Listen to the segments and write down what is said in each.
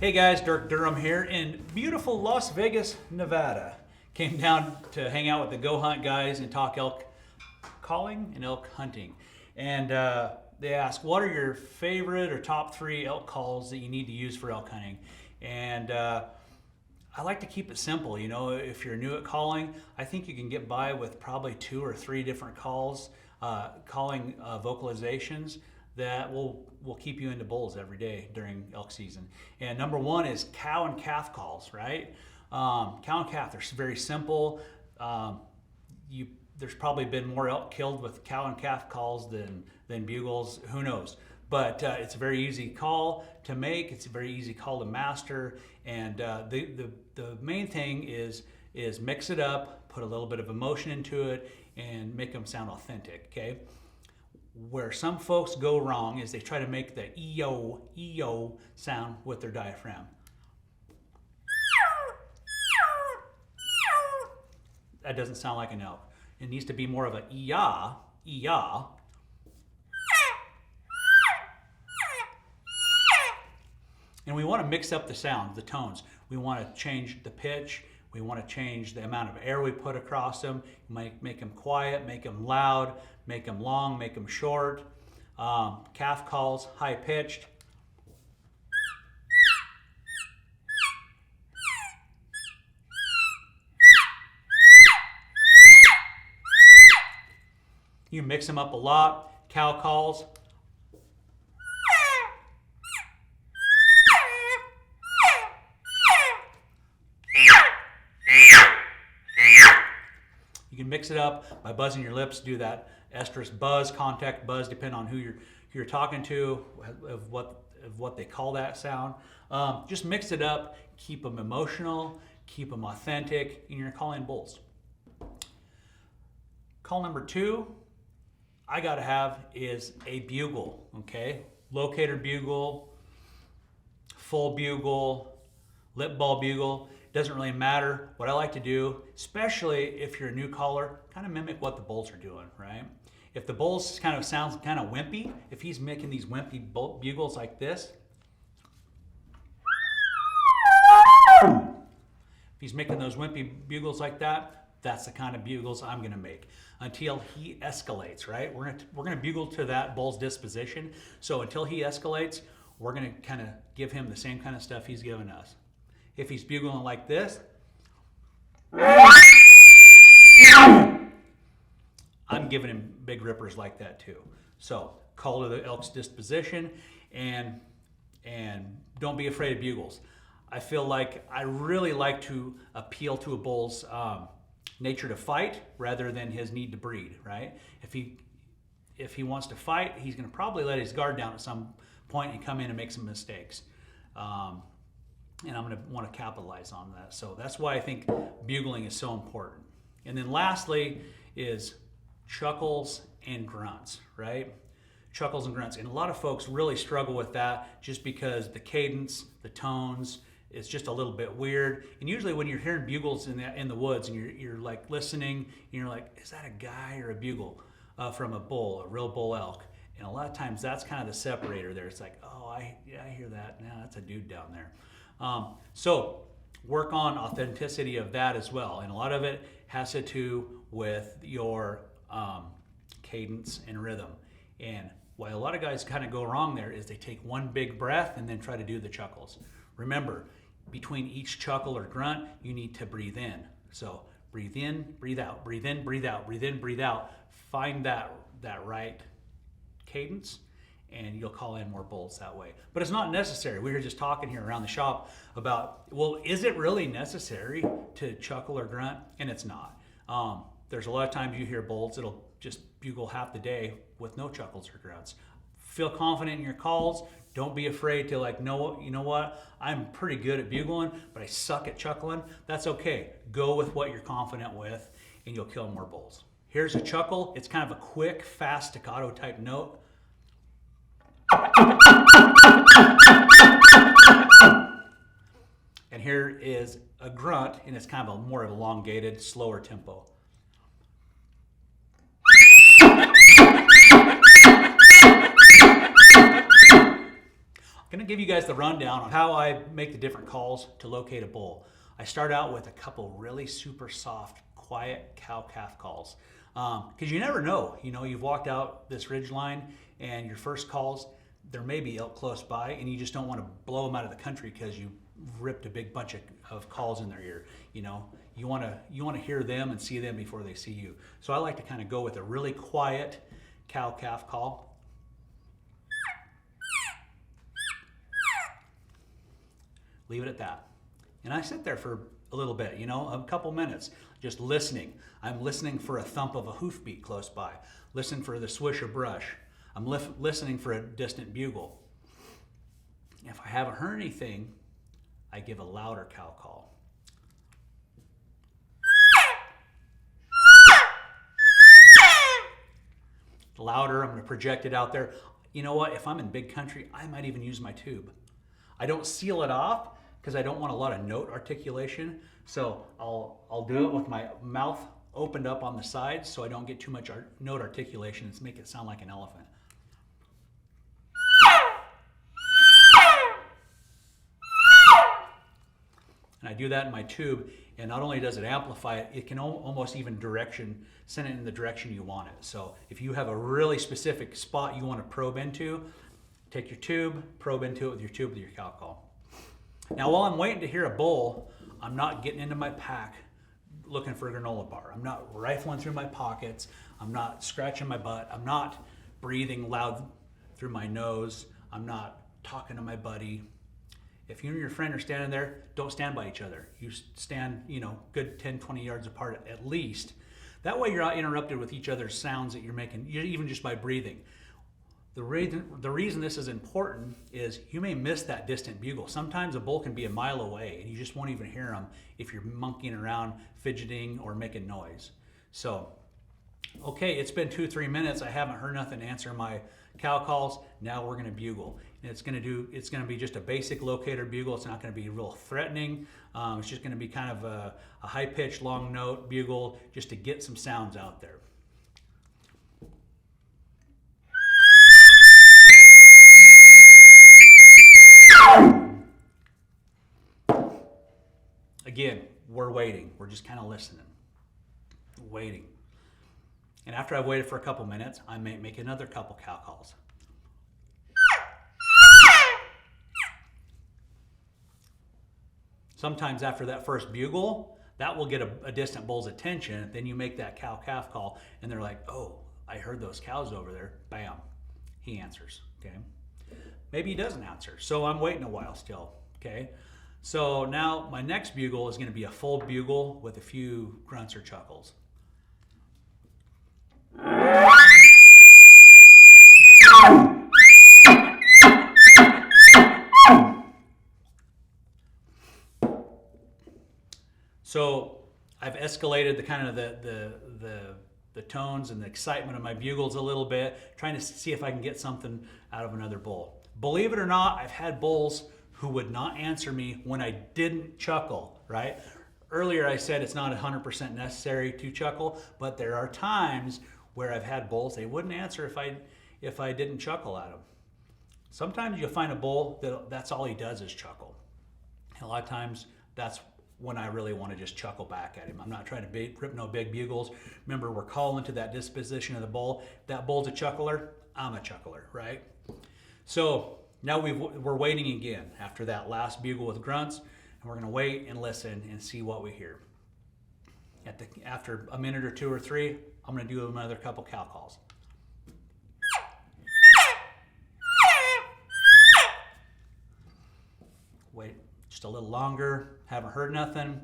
Hey guys, Dirk Durham here in beautiful Las Vegas, Nevada. Came down to hang out with the goHUNT guys and talk elk calling and elk hunting. And they asked, what are your favorite or top 3 elk calls that you need to use for elk hunting? And I like to keep it simple. You know, if you're new at calling, I think you can get by with probably 2 or 3 different calls, calling vocalizations that will keep you into bulls every day during elk season. And number 1 is cow and calf calls, right? Cow and calf, they're very simple. There's probably been more elk killed with cow and calf calls than bugles, who knows? But it's a very easy call to make. It's a very easy call to master. And the main thing is mix it up, put a little bit of emotion into it, and make them sound authentic, okay? Where some folks go wrong is they try to make the EO sound with their diaphragm. That doesn't sound like an elk. It needs to be more of a EA. And we want to mix up the sound, the tones. We want to change the pitch. We want to change the amount of air we put across them. Make them quiet, make them loud, make them long, make them short. Calf calls, high pitched. You mix them up a lot. Cow calls. You can mix it up by buzzing your lips, do that estrus buzz, contact buzz, depending on who you're talking to, of what they call that sound. Just mix it up, keep them emotional, keep them authentic, and you're calling bulls. Call number 2, I gotta have is a bugle, okay? Locator bugle, full bugle, lip ball bugle. Doesn't really matter. What I like to do, especially if you're a new caller, kind of mimic what the bulls are doing, right? If the bulls kind of sounds kind of wimpy, if he's making these wimpy bugles like this, if he's making those wimpy bugles like that, that's the kind of bugles I'm gonna make until he escalates, right? We're gonna bugle to that bull's disposition. So until he escalates, we're gonna kind of give him the same kind of stuff he's giving us. If he's bugling like this, I'm giving him big rippers like that too. So call to the elk's disposition and don't be afraid of bugles. I feel like I really like to appeal to a bull's nature to fight rather than his need to breed, right? If he wants to fight, he's gonna probably let his guard down at some point and come in and make some mistakes. And I'm going to want to capitalize on that. So that's why I think bugling is so important. And then lastly is chuckles and grunts, right? Chuckles and grunts. And a lot of folks really struggle with that just because the cadence, the tones, it's just a little bit weird. And usually when you're hearing bugles in the woods and you're like listening, and you're like, is that a guy or a bugle from a bull, a real bull elk? And a lot of times that's kind of the separator there. It's like, oh, I hear that. Now that's a dude down there. So work on authenticity of that as well. And a lot of it has to do with your cadence and rhythm. And why a lot of guys kind of go wrong there is they take one big breath and then try to do the chuckles. Remember, between each chuckle or grunt, you need to breathe in. So breathe in, breathe out, breathe in, breathe out, breathe in, breathe out. Find that right cadence, and you'll call in more bulls that way. But it's not necessary. We were just talking here around the shop about, well, is it really necessary to chuckle or grunt? And it's not. There's a lot of times you hear bulls that'll just bugle half the day with no chuckles or grunts. Feel confident in your calls. Don't be afraid to you know what? I'm pretty good at bugling, but I suck at chuckling. That's okay. Go with what you're confident with, and you'll kill more bulls. Here's a chuckle. It's kind of a quick, fast staccato type note. And here is a grunt, and it's kind of a more elongated, slower tempo. going to give you guys the rundown on how I make the different calls to locate a bull. I start out with a couple really super soft, quiet cow-calf calls. Because you never know, you've walked out this ridge line and your first calls, there may be elk close by and you just don't want to blow them out of the country because you ripped a big bunch of calls in their ear. You want to hear them and see them before they see you. So I like to kind of go with a really quiet cow-calf call. Leave it at that. And I sit there for a little bit, a couple minutes, just listening. I'm listening for a thump of a hoofbeat close by. Listen for the swish of brush. I'm listening for a distant bugle. If I haven't heard anything, I give a louder cow call. Louder, I'm going to project it out there. You know what? If I'm in big country, I might even use my tube. I don't seal it off because I don't want a lot of note articulation. So I'll do it with my mouth opened up on the sides so I don't get too much note articulation and make it sound like an elephant. And I do that in my tube, and not only does it amplify it, it can almost even send it in the direction you want it. So if you have a really specific spot you want to probe into, take your tube, probe into it with your cow call. Now while I'm waiting to hear a bull, I'm not getting into my pack looking for a granola bar. I'm not rifling through my pockets. I'm not scratching my butt. I'm not breathing loud through my nose. I'm not talking to my buddy. If you and your friend are standing there, don't stand by each other. You stand, good 10, 20 yards apart at least. That way you're not interrupted with each other's sounds that you're making, even just by breathing. The reason this is important is you may miss that distant bugle. Sometimes a bull can be a mile away and you just won't even hear them if you're monkeying around, fidgeting, or making noise. So, okay, it's been 2-3 minutes. I haven't heard nothing answer my cow calls. Now we're going to bugle. And it's going to be just a basic locator bugle. It's not going to be real threatening. It's just going to be kind of a high-pitched, long note bugle just to get some sounds out there. Again, we're waiting. We're just kind of listening, waiting. And after I've waited for a couple minutes, I may make another couple cow calls. Sometimes after that first bugle, that will get a distant bull's attention. Then you make that cow-calf call, and they're like, oh, I heard those cows over there. Bam, he answers, okay? Maybe he doesn't answer, so I'm waiting a while still, okay? So now my next bugle is going to be a full bugle with a few grunts or chuckles. So I've escalated the tones and the excitement of my bugles a little bit, trying to see if I can get something out of another bull. Believe it or not, I've had bulls who would not answer me when I didn't chuckle, right? Earlier I said it's not 100% necessary to chuckle, but there are times where I've had bulls, they wouldn't answer if I didn't chuckle at them. Sometimes you'll find a bull that's all he does is chuckle. And a lot of times that's when I really want to just chuckle back at him. I'm not trying to rip no big bugles. Remember, we're calling to that disposition of the bull. That bull's a chuckler, I'm a chuckler, right? So now we're waiting again after that last bugle with grunts, and we're going to wait and listen and see what we hear. After a minute or 2 or 3, I'm going to do another couple cow calls. Wait just a little longer, haven't heard nothing.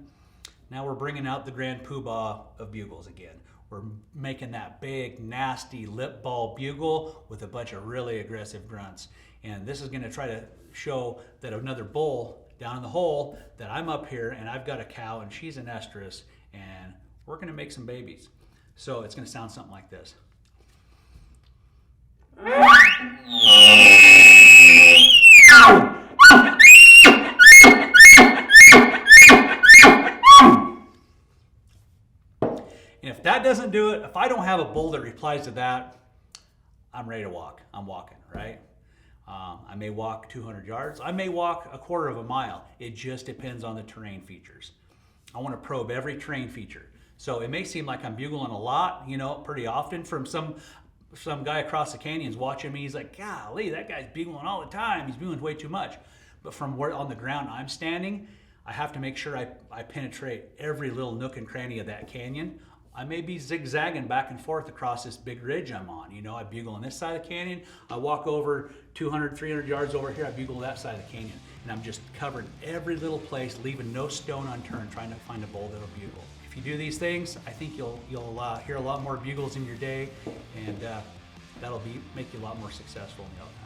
Now we're bringing out the grand poobah of bugles again. We're making that big, nasty lip ball bugle with a bunch of really aggressive grunts. And this is going to try to show that another bull down in the hole, that I'm up here and I've got a cow and she's an estrus and we're going to make some babies. So it's going to sound something like this. And if that doesn't do it, if I don't have a bull that replies to that, I'm ready to walk. I'm walking, right? I may walk 200 yards. I may walk a quarter of a mile. It just depends on the terrain features. I want to probe every terrain feature. So it may seem like I'm bugling a lot, you know, pretty often from some guy across the canyon's watching me. He's like, golly, that guy's bugling all the time. He's bugling way too much. But from where on the ground I'm standing, I have to make sure I penetrate every little nook and cranny of that canyon. I may be zigzagging back and forth across this big ridge I'm on. You know, I bugle on this side of the canyon. I walk over 200, 300 yards over here. I bugle that side of the canyon. And I'm just covering every little place, leaving no stone unturned, trying to find a bull that'll bugle. If you do these things, I think you'll hear a lot more bugles in your day, and that'll make you a lot more successful in the elk hunt.